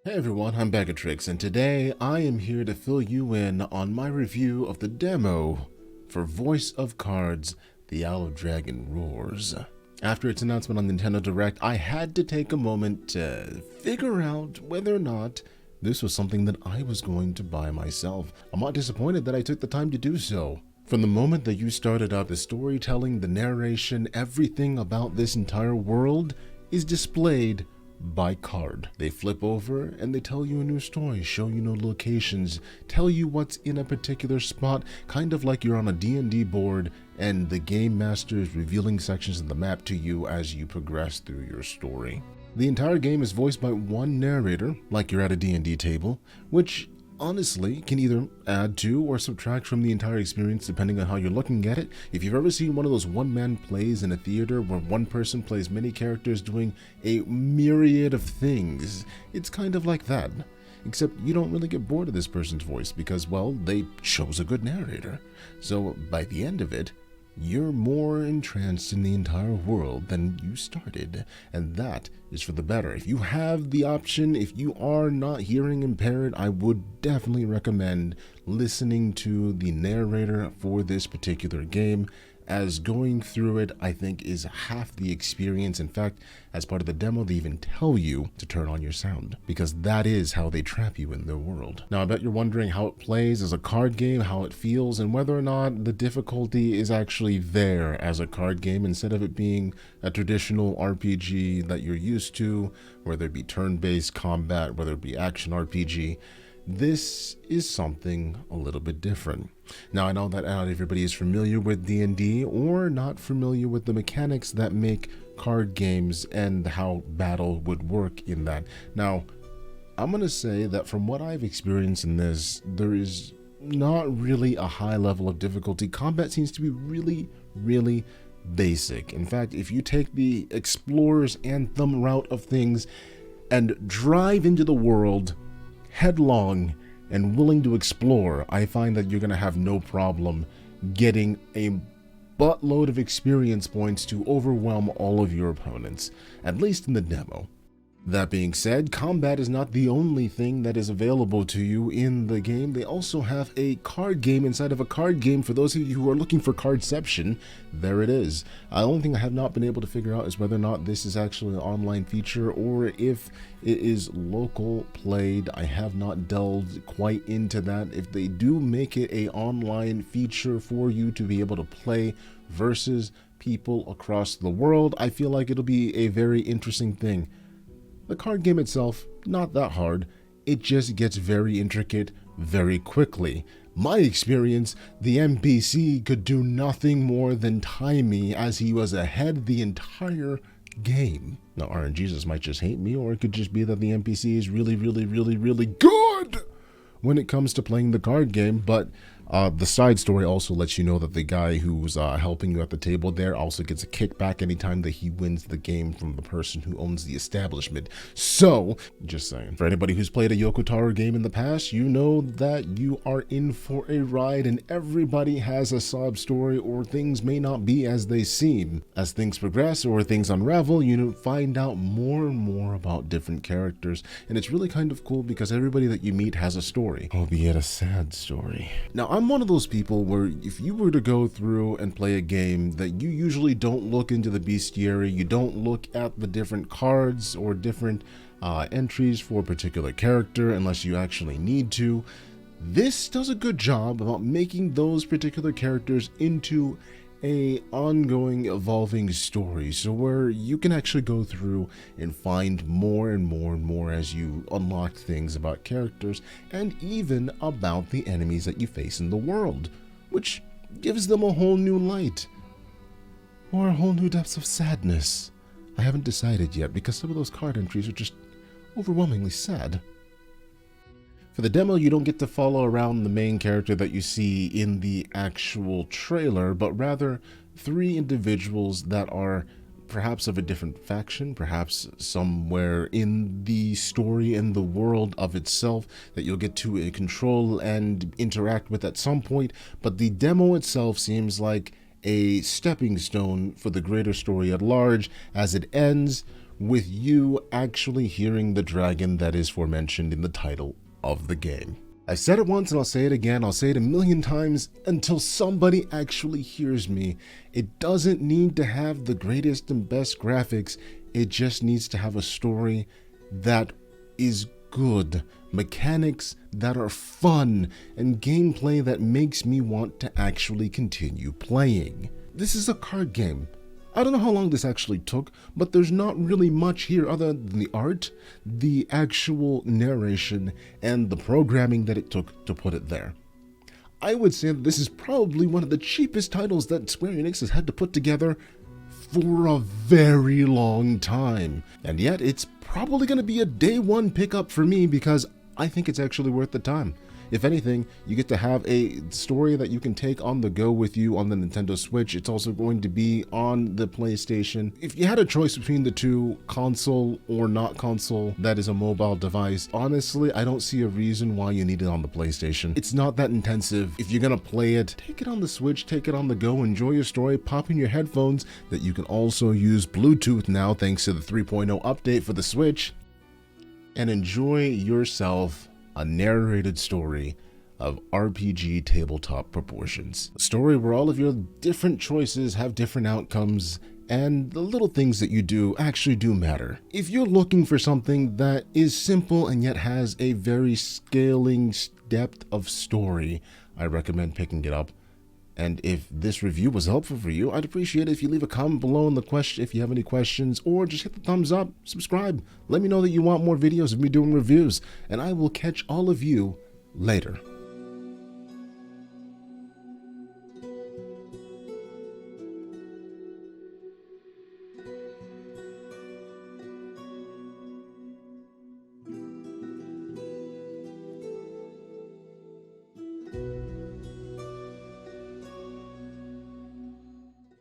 Hey everyone, I'm BagOTrix, and today I am here to fill you in on my review of the demo for Voice of Cards, The Owl of Dragon Roars. After its announcement on Nintendo Direct, I had to take a moment to figure out whether or not this was something that I was going to buy myself. I'm not disappointed that I took the time to do so. From the moment that you started up, the storytelling, the narration, everything about this entire world is displayed by card. They flip over and they tell you a new story, show you new locations, tell you what's in a particular spot, kind of like you're on a D&D board and the game master is revealing sections of the map to you as you progress through your story. The entire game is voiced by one narrator, like you're at a D&D table, which honestly can either add to or subtract from the entire experience depending on how you're looking at it. If you've ever seen one of those one-man plays in a theater where one person plays many characters doing a myriad of things, it's kind of like that. Except you don't really get bored of this person's voice because, well, they chose a good narrator. So by the end of it, you're more entranced in the entire world than you started, and that is for the better. If you have the option, if you are not hearing impaired, I would definitely recommend listening to the narrator for this particular game, as going through it, I think, is half the experience. In fact, as part of the demo, they even tell you to turn on your sound, because that is how they trap you in their world. Now, I bet you're wondering how it plays as a card game, how it feels, and whether or not the difficulty is actually there as a card game instead of it being a traditional RPG that you're used to, whether it be turn-based combat, whether it be action RPG. This is something a little bit different. Now, I know that not everybody is familiar with D&D or not familiar with the mechanics that make card games and how battle would work in that. Now, I'm going to say that from what I've experienced in this, there is not really a high level of difficulty. Combat seems to be really basic. In fact, if you take the explorer's anthem route of things and drive into the world headlong and willing to explore, I find that you're going to have no problem getting a buttload of experience points to overwhelm all of your opponents, at least in the demo. That being said, combat is not the only thing that is available to you in the game. They also have a card game inside of a card game. For those of you who are looking for Cardception, there it is. The only thing I have not been able to figure out is whether or not this is actually an online feature or if it is local played. I have not delved quite into that. If they do make it an online feature for you to be able to play versus people across the world, I feel like it'll be a very interesting thing. The card game itself, not that hard, it just gets very intricate very quickly. My experience, the NPC could do nothing more than time me as he was ahead the entire game. Now, RNGesus might just hate me, or it could just be that the NPC is really good when it comes to playing the card game, but the side story also lets you know that the guy who's helping you at the table there also gets a kickback anytime that he wins the game from the person who owns the establishment. So, just saying. For anybody who's played a Yoko Toro game in the past, you know that you are in for a ride and everybody has a sob story, or things may not be as they seem. As things progress or things unravel, you find out more and more about different characters, and it's really kind of cool because everybody that you meet has a story, albeit a sad story. Now, I'm one of those people where if you were to go through and play a game that you usually don't look into the bestiary, you don't look at the different cards or different entries for a particular character unless you actually need to, this does a good job about making those particular characters into a ongoing evolving story, so where you can actually go through and find more and more as you unlock things about characters and even about the enemies that you face in the world, which gives them a whole new light or a whole new depths of sadness. I haven't decided yet because some of those card entries are just overwhelmingly sad. For the demo, you don't get to follow around the main character that you see in the actual trailer, but rather 3 individuals that are perhaps of a different faction, perhaps somewhere in the story and the world of itself that you'll get to control and interact with at some point. But the demo itself seems like a stepping stone for the greater story at large, as it ends with you actually hearing the dragon that is forementioned in the title of the game. I said it once and I'll say it again, I'll say it a million times until somebody actually hears me. It doesn't need to have the greatest and best graphics, it just needs to have a story that is good, mechanics that are fun, and gameplay that makes me want to actually continue playing. This is a card game. I don't know how long this actually took, but there's not really much here other than the art, the actual narration, and the programming that it took to put it there. I would say that this is probably one of the cheapest titles that Square Enix has had to put together for a very long time. And yet it's probably going to be a day one pickup for me because I think it's actually worth the time. If anything, you get to have a story that you can take on the go with you on the Nintendo Switch. It's also going to be on the PlayStation. If you had a choice between the two, console or not console, that is a mobile device, honestly, I don't see a reason why you need it on the PlayStation. It's not that intensive. If you're gonna play it, take it on the Switch, take it on the go, enjoy your story, pop in your headphones that you can also use Bluetooth now thanks to the 3.0 update for the Switch, and enjoy yourself a narrated story of RPG tabletop proportions. A story where all of your different choices have different outcomes and the little things that you do actually do matter. If you're looking for something that is simple and yet has a very scaling depth of story, I recommend picking it up. And if this review was helpful for you, I'd appreciate it if you leave a comment below in the question if you have any questions, or just hit the thumbs up, subscribe. Let me know that you want more videos of me doing reviews, and I will catch all of you later.